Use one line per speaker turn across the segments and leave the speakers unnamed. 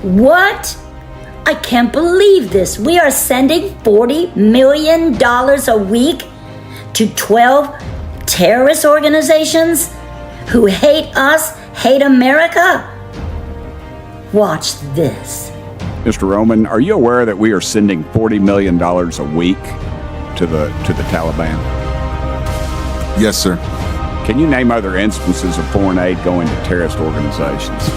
What? I can't believe this. We are sending $40 million a week to 12 terrorist organizations who hate us, hate America? Watch this.
Mr. Roman, are you aware that we are sending $40 million a week to the Taliban?
Yes, sir.
Can you name other instances of foreign aid going to terrorist organizations?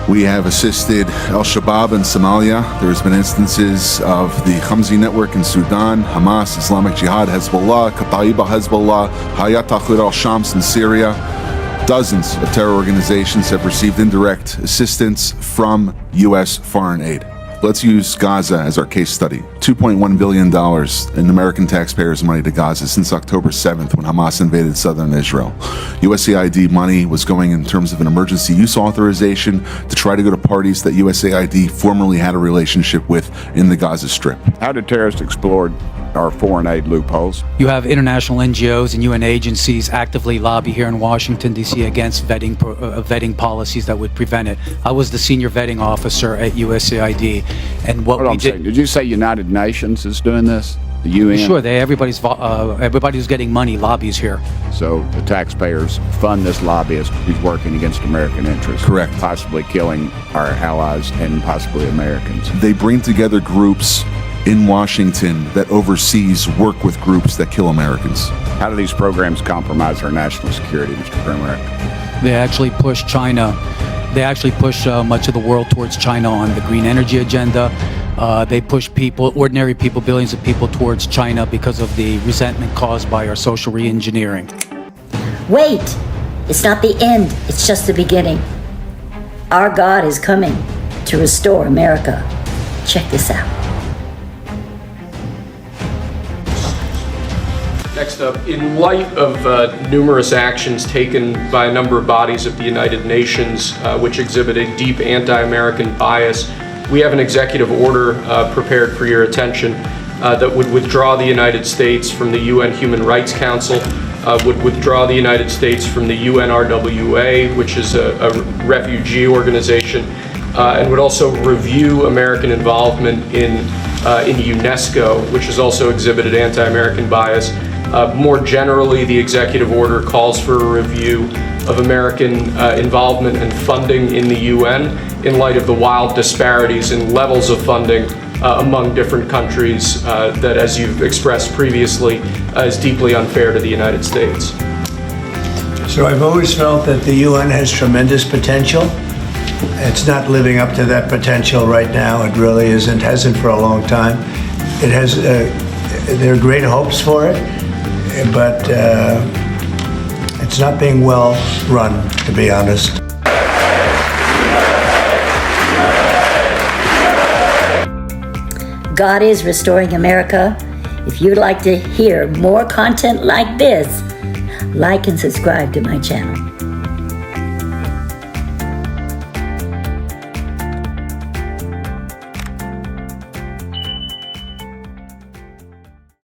We have assisted al-Shabaab in Somalia. There's been instances of the Khamsi network in Sudan, Hamas, Islamic Jihad, Hezbollah, Kata'iba Hezbollah, Hayat Tahrir al-Shams in Syria. Dozens of terror organizations have received indirect assistance from U.S. foreign aid. Let's use Gaza as our case study. $2.1 billion in American taxpayers' money to Gaza since October 7th when Hamas invaded southern Israel. USAID money was going in terms of an emergency use authorization to try to go to parties that USAID formerly had a relationship with in the Gaza Strip.
How did terrorists exploit our foreign aid loopholes?
You have international NGOs and UN agencies actively lobby here in Washington, D.C. against vetting policies that would prevent it. I was the senior vetting officer at USAID, and what we did...
Did you say United Nations is doing this? The UN?
Sure, everybody who's getting money lobbies here.
So the taxpayers fund this lobbyist who's working against American interests.
Correct.
Possibly killing our allies and possibly Americans.
They bring together groups in Washington that overseas work with groups that kill Americans.
How do these programs compromise our national security, Mr. Werneth?
They actually push China. They actually push much of the world towards China on the green energy agenda. They push people, ordinary people, billions of people towards China because of the resentment caused by our social re-engineering.
Wait, it's not the end, it's just the beginning. Our God is coming to restore America. Check this out.
Next up, in light of numerous actions taken by a number of bodies of the United Nations which exhibit a deep anti-American bias, we have an executive order prepared for your attention that would withdraw the United States from the UN Human Rights Council, would withdraw the United States from the UNRWA, which is a refugee organization, and would also review American involvement in UNESCO, which has also exhibited anti-American bias. More generally, the executive order calls for a review of American involvement and funding in the UN in light of the wild disparities in levels of funding among different countries that, as you've expressed previously, is deeply unfair to the United States.
So I've always felt that the UN has tremendous potential. It's not living up to that potential right now. It really isn't, hasn't for a long time. It has, there are great hopes for it, but it's not being well run, to be honest.
God is restoring America. If you'd like to hear more content like this, like and subscribe to my channel.